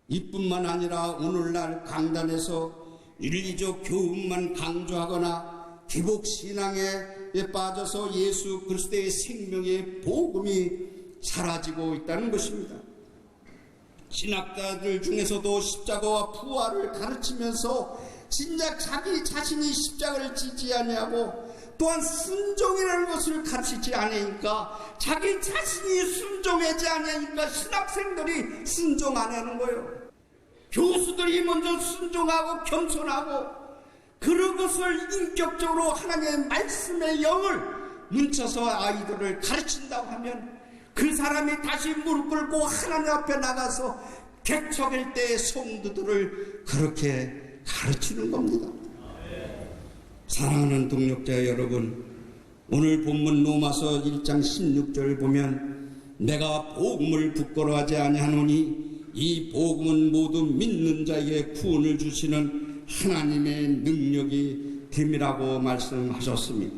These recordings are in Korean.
이뿐만 아니라 오늘날 강단에서 윤리적 교훈만 강조하거나 기복신앙에 빠져서 예수 그리스도의 생명의 복음이 사라지고 있다는 것입니다. 신학자들 중에서도 십자가와 부활을 가르치면서 진작 자기 자신이 십자가를 지지 아니하고 또한 순종이라는 것을 가르치지 않으니까 자기 자신이 순종하지 않으니까 신학생들이 순종 안 하는 거예요. 교수들이 먼저 순종하고 겸손하고 그런 것을 인격적으로 하나님의 말씀의 영을 뭉쳐서 아이들을 가르친다고 하면 그 사람이 다시 무릎 꿇고 하나님 앞에 나가서 개척할 때의 성도들을 그렇게 가르치는 겁니다. 사랑하는 동역자 여러분, 오늘 본문 로마서 1장 16절 보면 내가 복음을 부끄러워하지 아니하노니 이 복음은 모두 믿는 자에게 구원을 주시는 하나님의 능력이 됨이라고 말씀하셨습니다.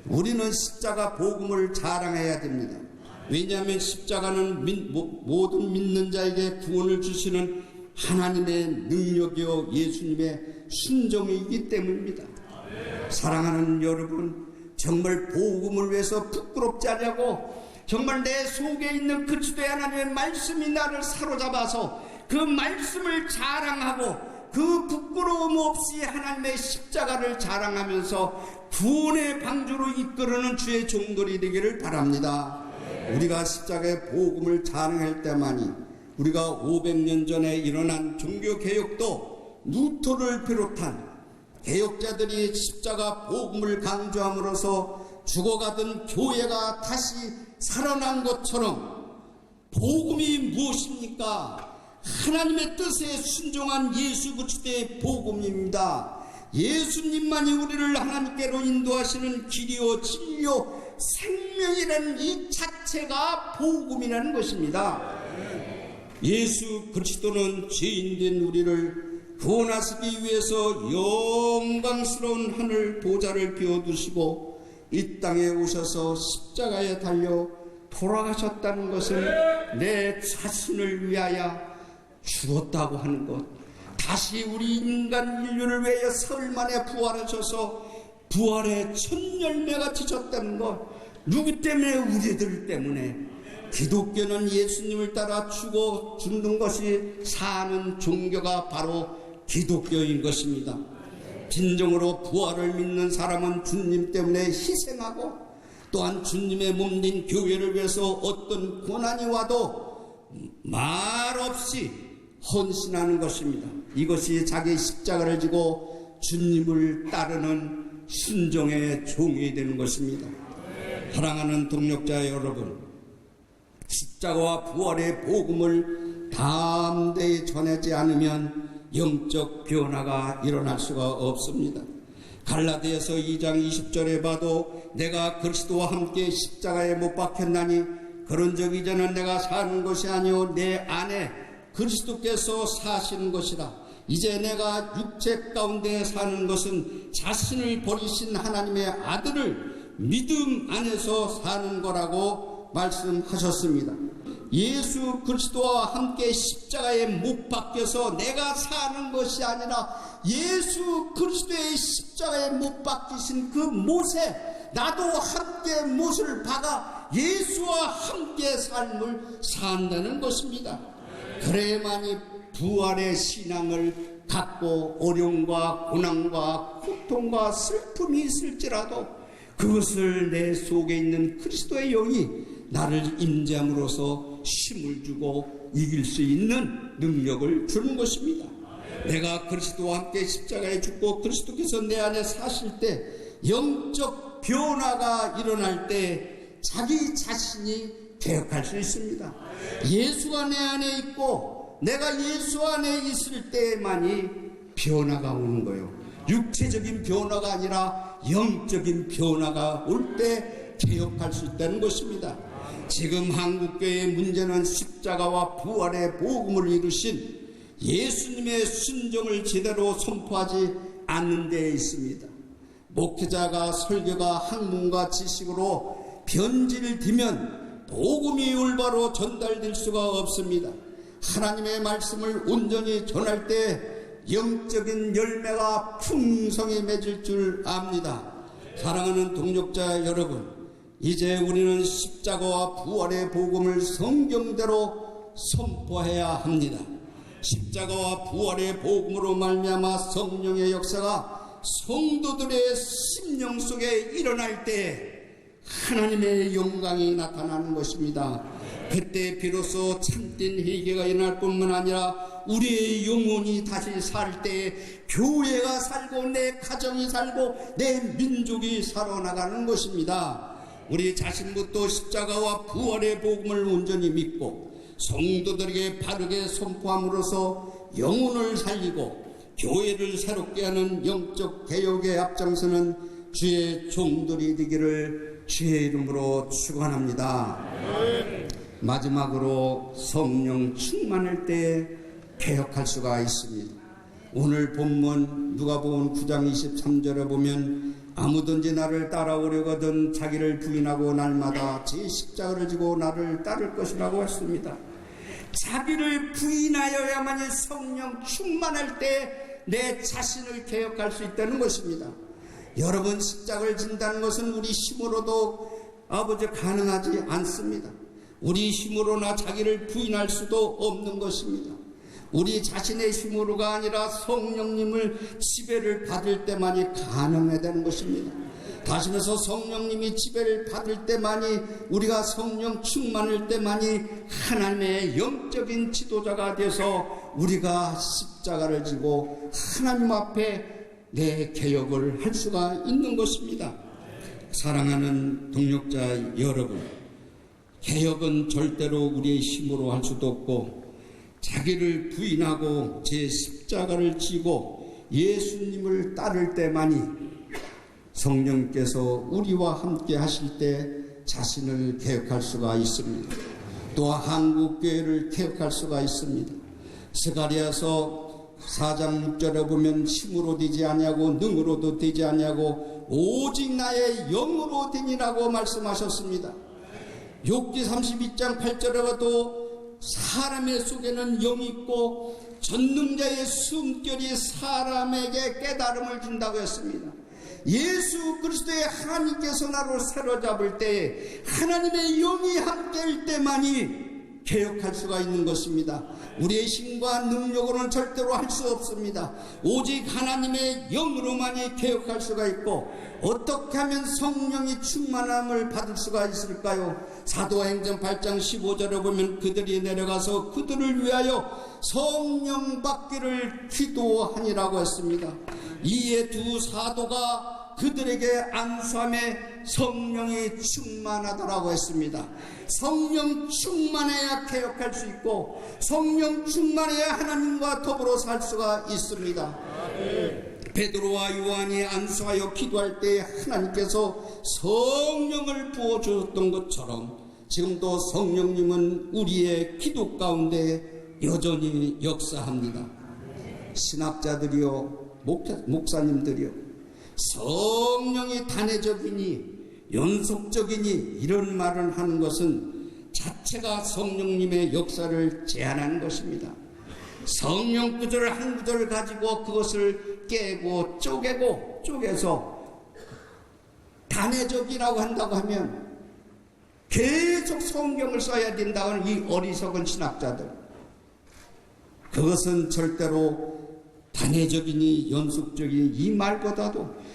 우리는 십자가 복음을 자랑해야 됩니다. 왜냐하면 십자가는 모든 믿는 자에게 구원을 주시는 하나님의 능력이요 예수님의 순종이기 때문입니다. 사랑하는 여러분, 정말 복음을 위해서 부끄럽지 않냐고 정말 내 속에 있는 그리스도의 하나님의 말씀이 나를 사로잡아서 그 말씀을 자랑하고 그 부끄러움 없이 하나님의 십자가를 자랑하면서 구원의 방주로 이끌어는 주의 종들이 되기를 바랍니다. 우리가 십자가의 복음을 자랑할 때만이 우리가 500년 전에 일어난 종교개혁도 루터를 비롯한 개혁자들이 십자가 복음을 강조함으로써 죽어가던 교회가 다시 살아난 것처럼 복음이 무엇입니까? 하나님의 뜻에 순종한 예수 그리스도의 복음입니다. 예수님만이 우리를 하나님께로 인도하시는 길이요 진리요 생명이라는 이 자체가 복음이라는 것입니다. 예수 그리스도는 죄인된 우리를 구원하시기 위해서 영광스러운 하늘 보좌를 비워두시고 이 땅에 오셔서 십자가에 달려 돌아가셨다는 것을 내 자신을 위하여 죽었다고 하는 것, 다시 우리 인간 인류를 위하여 사흘 만에 부활하셔서 부활의 첫 열매가 지셨다는 것, 누구 때문에? 우리들 때문에. 기독교는 예수님을 따라 죽는 것이 사는 종교가 바로 기독교인 것입니다. 진정으로 부활을 믿는 사람은 주님 때문에 희생하고 또한 주님의 몸된 교회를 위해서 어떤 고난이 와도 말없이 헌신하는 것입니다. 이것이 자기 십자가를 지고 주님을 따르는 순종의 종이 되는 것입니다. 사랑하는 동역자 여러분, 십자가와 부활의 복음을 담대히 전하지 않으면 영적 변화가 일어날 수가 없습니다. 갈라디아서 2장 20절에 봐도 내가 그리스도와 함께 십자가에 못 박혔나니 그런즉 이제는 내가 사는 것이 아니요 내 안에 그리스도께서 사시는 것이라. 이제 내가 육체 가운데 사는 것은 자신을 버리신 하나님의 아들을 믿음 안에서 사는 거라고 말씀하셨습니다. 예수 그리스도와 함께 십자가에 못 박혀서 내가 사는 것이 아니라 예수 그리스도의 십자가에 못 박히신 그 못에 나도 함께 못을 박아 예수와 함께 삶을 산다는 것입니다. 그래야만이 부활의 신앙을 갖고 어려움과 고난과 고통과 슬픔이 있을지라도 그것을 내 속에 있는 그리스도의 영이 나를 임재함으로써 힘을 주고 이길 수 있는 능력을 주는 것입니다. 내가 그리스도와 함께 십자가에 죽고 그리스도께서 내 안에 사실 때 영적 변화가 일어날 때 자기 자신이 개혁할 수 있습니다. 예수가 내 안에 있고 내가 예수 안에 있을 때만이 변화가 오는 거예요. 육체적인 변화가 아니라 영적인 변화가 올 때 개혁할 수 있다는 것입니다. 지금 한국교회의 문제는 십자가와 부활의 복음을 이루신 예수님의 순종을 제대로 선포하지 않는 데에 있습니다. 목회자가 설교가 학문과 지식으로 변질되면 복음이 올바로 전달될 수가 없습니다. 하나님의 말씀을 온전히 전할 때 영적인 열매가 풍성히 맺을 줄 압니다. 사랑하는 동역자 여러분, 이제 우리는 십자가와 부활의 복음을 성경대로 선포해야 합니다. 십자가와 부활의 복음으로 말미암아 성령의 역사가 성도들의 심령 속에 일어날 때 하나님의 영광이 나타나는 것입니다. 그때 비로소 참된 회개가 일어날 뿐만 아니라 우리의 영혼이 다시 살 때 교회가 살고 내 가정이 살고 내 민족이 살아나가는 것입니다. 우리 자신부터 십자가와 부활의 복음을 온전히 믿고 성도들에게 바르게 선포함으로써 영혼을 살리고 교회를 새롭게 하는 영적 개혁의 앞장서는 주의 종들이 되기를 주의 이름으로 축원합니다. 마지막으로 성령 충만할 때 개혁할 수가 있습니다. 오늘 본문 누가복음 9장 23절에 보면 아무든지 나를 따라오려거든 자기를 부인하고 날마다 제 십자가를 지고 나를 따를 것이라고 했습니다. 자기를 부인하여야만이 성령 충만할 때 내 자신을 개혁할 수 있다는 것입니다. 여러분, 십자가를 진다는 것은 우리 힘으로도 가능하지 않습니다. 우리 힘으로나 자기를 부인할 수도 없는 것입니다. 우리 자신의 힘으로가 아니라 성령님을 지배를 받을 때만이 가능해야 되는 것입니다. 다시 말해서 성령님이 지배를 받을 때만이, 우리가 성령 충만할 때만이 하나님의 영적인 지도자가 돼서 우리가 십자가를 지고 하나님 앞에 내 개혁을 할 수가 있는 것입니다. 사랑하는 동역자 여러분, 개혁은 절대로 우리의 힘으로 할 수도 없고 자기를 부인하고 제 십자가를 지고 예수님을 따를 때만이 성령께서 우리와 함께 하실 때 자신을 개혁할 수가 있습니다. 또한 한국교회를 개혁할 수가 있습니다. 스가랴서 4장 6절에 보면 힘으로 되지 아니하고 능으로도 되지 아니하고 오직 나의 영으로 되니라고 말씀하셨습니다. 욥기 32장 8절에 봐도 사람의 속에는 영이 있고 전능자의 숨결이 사람에게 깨달음을 준다고 했습니다. 예수 그리스도의 하나님께서 나로 사로잡을 때 하나님의 영이 함께일 때만이 개혁할 수가 있는 것입니다. 우리의 힘과 능력으로는 절대로 할 수 없습니다. 오직 하나님의 영으로만이 개혁할 수가 있고, 어떻게 하면 성령이 충만함을 받을 수가 있을까요? 사도행전 8장 15절에 보면 그들이 내려가서 그들을 위하여 성령 받기를 기도하니라고 했습니다. 이에 두 사도가 그들에게 안수함에 성령이 충만하더라고 했습니다. 성령 충만해야 개혁할 수 있고 성령 충만해야 하나님과 더불어 살 수가 있습니다. 베드로와 요한이 안수하여 기도할 때 하나님께서 성령을 부어주셨던 것처럼 지금도 성령님은 우리의 기도 가운데 여전히 역사합니다. 신학자들이요, 목사님들이요, 성령이 단회적이니 연속적이니 이런 말을 하는 것은 자체가 성령님의 역사를 제한하는 것입니다. 성령 구절을 한 구절을 가지고 그것을 깨고 쪼개서 단회적이라고 한다고 하면 계속 성경을 써야 된다는 이 어리석은 신학자들, 그것은 절대로 단회적이니 연속적이니 이 말보다도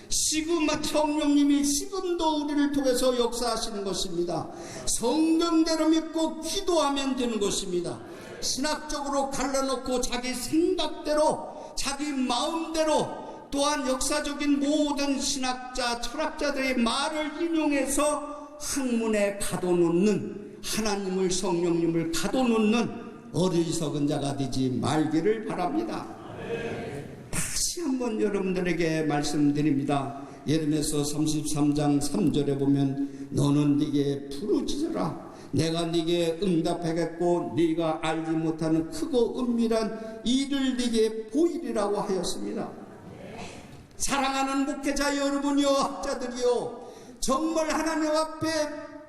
성령님이 지금도 우리를 통해서 역사하시는 것입니다. 성경대로 믿고 기도하면 되는 것입니다. 신학적으로 갈라놓고 자기 생각대로 자기 마음대로 또한 역사적인 모든 신학자 철학자들의 말을 인용해서 학문에 가둬놓는, 하나님을 성령님을 가둬놓는 어리석은 자가 되지 말기를 바랍니다. 다시 한번 여러분들에게 말씀드립니다. 예레미야서 33장 3절에 보면 너는 네게 부르짖어라, 내가 네게 응답하겠고 네가 알지 못하는 크고 은밀한 일을 네게 보이리라고 하였습니다. 사랑하는 목회자 여러분이요, 학자들이요, 정말 하나님 앞에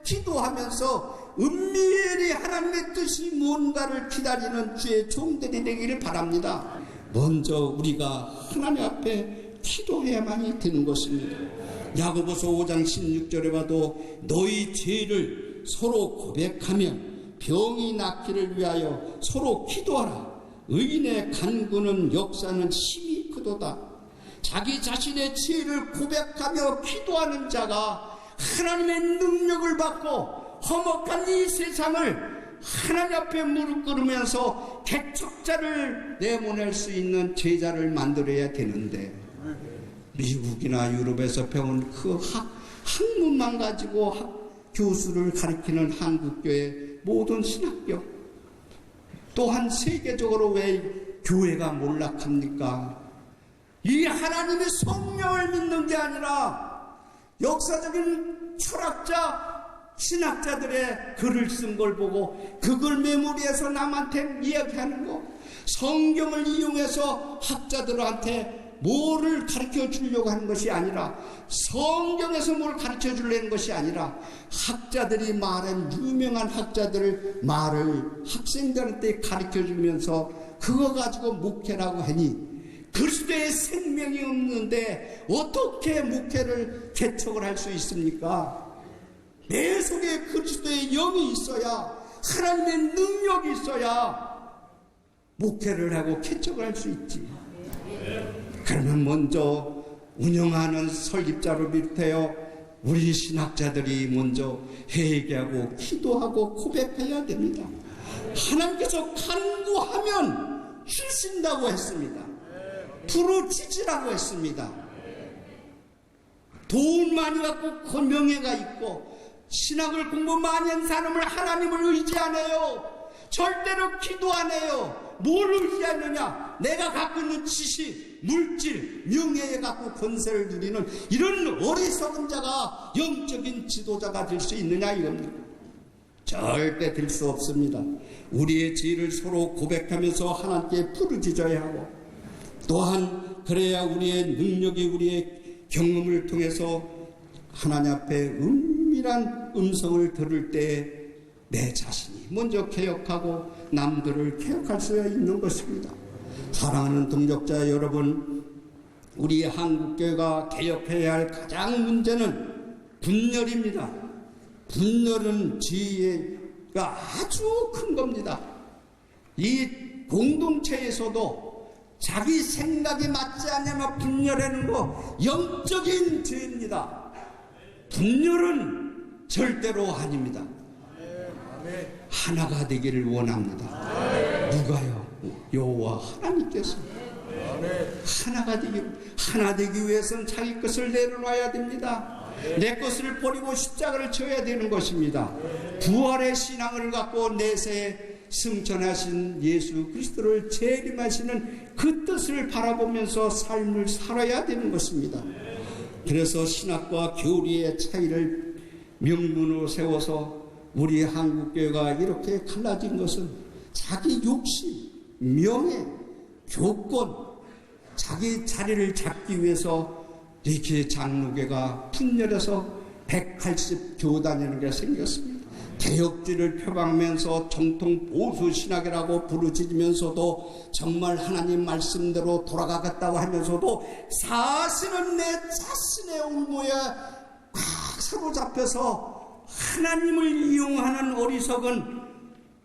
기도하면서 은밀히 하나님의 뜻이 뭔가를 기다리는 주의 종들이 되기를 바랍니다. 먼저 우리가 하나님 앞에 기도해야만이 되는 것입니다. 야고보서 5장 16절에 봐도 너희 죄를 서로 고백하며 병이 낫기를 위하여 서로 기도하라. 의인의 간구는 역사는 힘이 크도다. 자기 자신의 죄를 고백하며 기도하는 자가 하나님의 능력을 받고 험악한 이 세상을 하나님 앞에 무릎 꿇으면서 개척자를 내보낼 수 있는 제자를 만들어야 되는데, 미국이나 유럽에서 배운 그 학문만 가지고 교수를 가리키는 한국교회 모든 신학교, 또한 세계적으로 왜 교회가 몰락합니까? 이 하나님의 성령을 믿는 게 아니라 역사적인 철학자, 신학자들의 글을 쓴 걸 보고 그걸 메모리해서 남한테 이야기하는 거, 성경을 이용해서 학자들한테 뭐를 가르쳐 주려고 하는 것이 아니라, 성경에서 뭘 가르쳐 주려는 것이 아니라 학자들이 말한 유명한 학자들 말을 학생들한테 가르쳐 주면서 그거 가지고 목회라고 하니, 그리스도의 생명이 없는데 어떻게 목회를 개척을 할 수 있습니까? 내 속에 그리스도의 영이 있어야, 하나님의 능력이 있어야 목회를 하고 개척을 할 수 있지. 그러면 먼저 운영하는 설립자를 비롯하여 우리 신학자들이 먼저 회개하고 기도하고 고백해야 됩니다. 하나님께서 간구하면 주신다고 했습니다. 부르짖으라고 했습니다. 돈 많이 갖고 명예가 있고 신학을 공부 많이 한 사람을 하나님을 의지 안 해요. 절대로 기도 안 해요. 뭘 의지하느냐? 내가 갖고 있는 지식, 물질, 명예에 갖고 권세를 누리는 이런 어리석은 자가 영적인 지도자가 될 수 있느냐 이겁니다. 절대 될 수 없습니다. 우리의 죄를 서로 고백하면서 하나님께 부르짖어야 하고, 또한 그래야 우리의 능력이, 우리의 경험을 통해서 하나님 앞에 은밀한 음성을 들을 때 내 자신이 먼저 개혁하고 남들을 개혁할 수 있는 것입니다. 사랑하는 동역자 여러분, 우리 한국교회가 개혁해야 할 가장 문제는 분열입니다. 분열은 죄가 아주 큰 겁니다. 이 공동체에서도 자기 생각이 맞지 않으면 분열하는 거 영적인 죄입니다. 분열은 절대로 아닙니다. 하나가 되기를 원합니다. 누가요? 여호와 하나님께서. 하나 되기 위해서는 자기 것을 내려놔야 됩니다. 내 것을 버리고 십자가를 져야 되는 것입니다. 부활의 신앙을 갖고 내세 승천하신 예수 그리스도를 재림하시는 그 뜻을 바라보면서 삶을 살아야 되는 것입니다. 그래서 신학과 교리의 차이를 명분으로 세워서 우리 한국교회가 이렇게 갈라진 것은 자기 욕심, 명예, 교권, 자기 자리를 잡기 위해서 이렇게 장로교가 분열해서 180교단이라는 게 생겼습니다. 개혁주의를 표방하면서 정통 보수 신학이라고 부르짖으면서도 정말 하나님 말씀대로 돌아가겠다고 하면서도 사실은 내 자신의 올무에 꽉 사로잡혀서 하나님을 이용하는 어리석은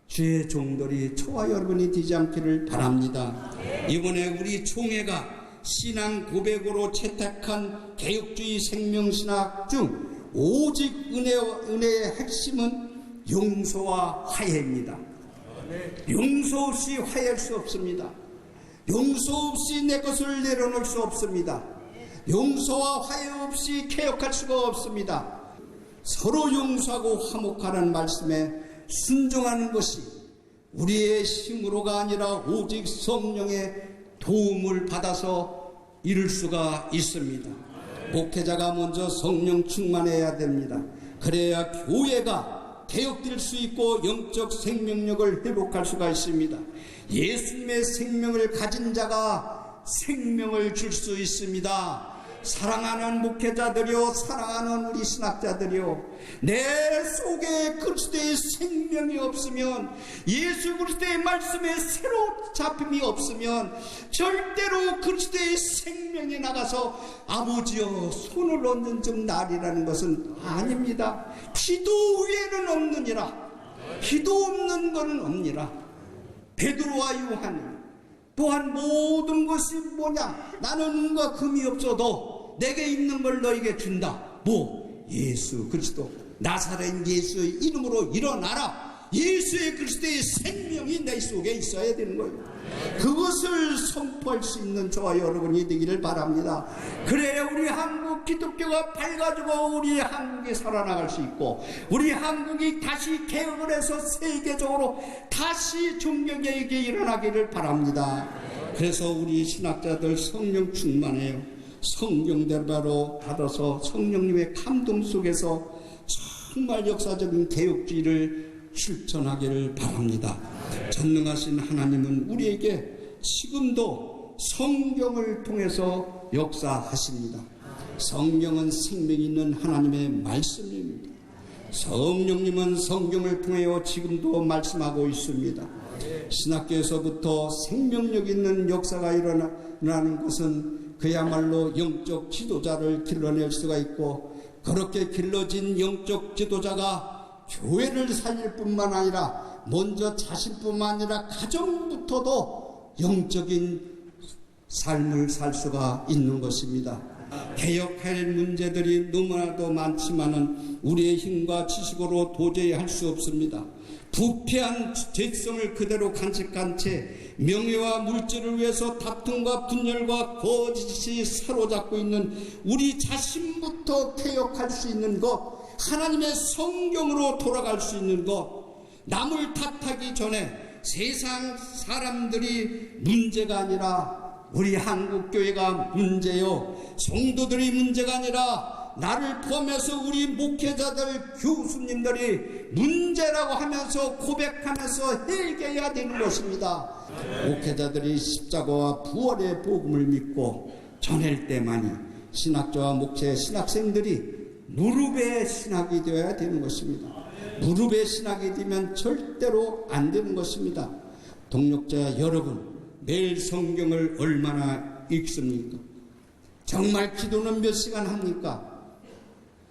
주의 종들이 저와 여러분이 되지 않기를 바랍니다. 이번에 우리 총회가 신앙 고백으로 채택한 개혁주의 생명신학 중 오직 은혜의 핵심은 용서와 화해입니다. 용서 없이 화해할 수 없습니다. 용서 없이 내 것을 내려놓을 수 없습니다. 용서와 화해 없이 개혁할 수가 없습니다. 서로 용서하고 화목하라는 말씀에 순종하는 것이 우리의 힘으로가 아니라 오직 성령의 도움을 받아서 이룰 수가 있습니다. 목회자가 먼저 성령 충만해야 됩니다. 그래야 교회가 개혁될 수 있고 영적 생명력을 회복할 수가 있습니다. 예수님의 생명을 가진 자가 생명을 줄 수 있습니다. 사랑하는 목회자들이요, 사랑하는 우리 신학자들이요, 내 속에 그리스도의 생명이 없으면, 예수 그리스도의 말씀에 새로 잡힘이 없으면 절대로 그리스도의 생명이 나가서 아버지여 손을 얹는 좀 날이라는 것은 아닙니다. 기도 외에는 없느니라. 기도 없는 것은 없니라. 베드로와 요한이 또한 모든 것이 뭐냐? 나는 은과 금이 없어도 내게 있는 걸 너에게 준다. 뭐? 예수 그리스도, 나사렛 예수의 이름으로 일어나라. 예수의 그리스도의 생명이 내 속에 있어야 되는 거예요. 그것을 선포할 수 있는 저와 여러분이 되기를 바랍니다. 그래야 우리 한국 기독교가 밝아지고 우리 한국이 살아나갈 수 있고, 우리 한국이 다시 개혁을 해서 세계적으로 다시 종교개혁이 일어나기를 바랍니다. 그래서 우리 신학자들 성령 충만해요. 성령대로 받아서 성령님의 감동 속에서 정말 역사적인 개혁주의를 실천하기를 바랍니다. 전능하신 하나님은 우리에게 지금도 성경을 통해서 역사하십니다. 성경은 생명 있는 하나님의 말씀입니다. 성령님은 성경을 통하여 지금도 말씀하고 있습니다. 신학교에서부터 생명력 있는 역사가 일어나는 것은 그야말로 영적 지도자를 길러낼 수가 있고, 그렇게 길러진 영적 지도자가 교회를 살릴 뿐만 아니라 먼저 자신뿐만 아니라 가정부터도 영적인 삶을 살 수가 있는 것입니다. 개혁할 문제들이 너무나도 많지만은 우리의 힘과 지식으로 도저히 할 수 없습니다. 부패한 죄성을 그대로 간직한 채 명예와 물질을 위해서 다툼과 분열과 거짓이 사로잡고 있는 우리 자신부터 개혁할 수 있는 것, 하나님의 성경으로 돌아갈 수 있는 것, 남을 탓하기 전에 세상 사람들이 문제가 아니라 우리 한국교회가 문제요, 성도들이 문제가 아니라 나를 포함해서 우리 목회자들, 교수님들이 문제라고 하면서 고백하면서 해결해야 되는 것입니다. 목회자들이 십자가와 부활의 복음을 믿고 전할 때만이 신학자와 목회 신학생들이 무릎의 신학이 되어야 되는 것입니다. 무릎의 신학이 되면 절대로 안 되는 것입니다. 동역자 여러분, 매일 성경을 얼마나 읽습니까? 정말 기도는 몇 시간 합니까?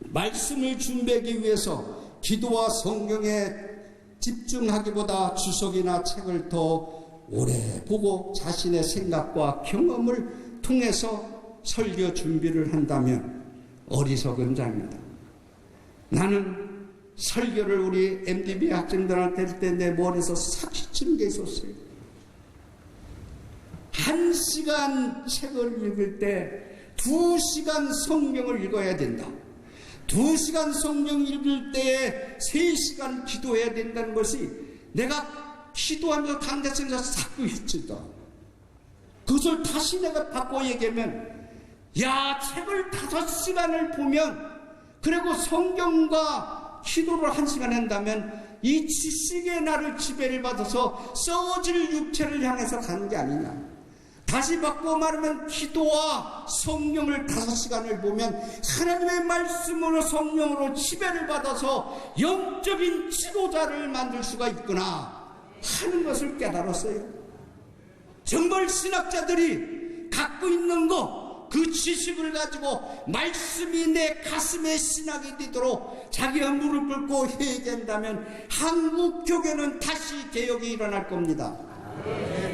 말씀을 준비하기 위해서 기도와 성경에 집중하기보다 주석이나 책을 더 오래 보고 자신의 생각과 경험을 통해서 설교 준비를 한다면 어리석은 자입니다. 나는 설교를 우리 MDB 학생들한테 할 때 내 머리에서 삭히치는 게 있었어요. 1시간 책을 읽을 때 2시간 성경을 읽어야 된다. 2시간 성경 읽을 때에 3시간 기도해야 된다는 것이 내가 기도하면서 강대성에서 자꾸 있지다. 그것을 다시 내가 바꿔 얘기하면, 야, 책을 5시간을 보면, 그리고 성경과 기도를 1시간 한다면 이 지식의 나를 지배를 받아서 썩어질 육체를 향해서 가는 게 아니냐. 다시 바꿔 말하면 기도와 성경을 5시간을 보면 하나님의 말씀으로 성령으로 지배를 받아서 영적인 지도자를 만들 수가 있구나 하는 것을 깨달았어요. 정말 신학자들이 갖고 있는 그 지식을 가지고 말씀이 내 가슴에 신학이 되도록 자기가 무릎 꿇고 회개한다면 한국 교회는 다시 개혁이 일어날 겁니다.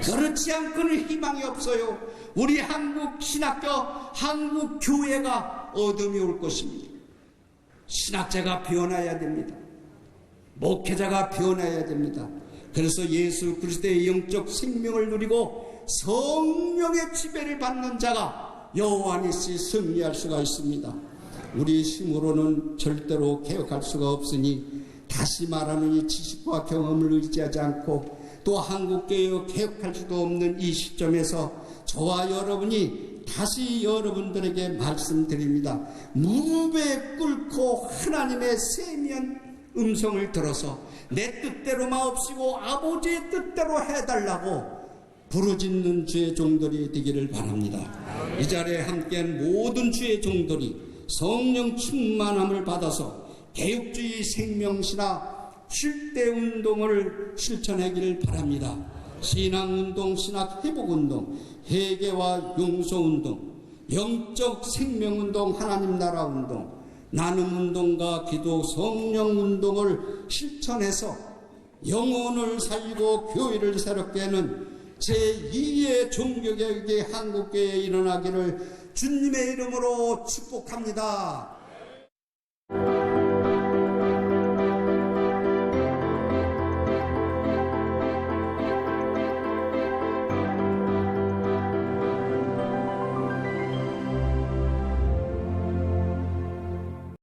그렇지 않고는 희망이 없어요. 우리 한국 신학교, 한국 교회가 어둠이 올 것입니다. 신학자가 변화해야 됩니다. 목회자가 변화해야 됩니다. 그래서 예수 그리스도의 영적 생명을 누리고 성령의 지배를 받는 자가 여호와 니시 승리할 수가 있습니다. 우리 힘으로는 절대로 개혁할 수가 없으니 다시 말하는 이 지식과 경험을 의지하지 않고 또 한국교회 개혁할 수도 없는 이 시점에서 저와 여러분이 다시 여러분들에게 말씀드립니다. 무릎에 꿇고 하나님의 세미한 음성을 들어서 내 뜻대로 마옵시고 아버지의 뜻대로 해달라고 부르짖는 주의 종들이 되기를 바랍니다. 이 자리에 함께한 모든 주의 종들이 성령 충만함을 받아서 개혁주의 생명신학 쉴대운동을 실천하기를 바랍니다. 신앙운동, 신학회복운동, 회개와 용서운동, 영적 생명운동, 하나님 나라운동, 나눔운동과 기도, 성령운동을 실천해서 영혼을 살리고 교회를 새롭게 하는 제2의 종교개혁이 한국교회에 일어나기를 주님의 이름으로 축복합니다.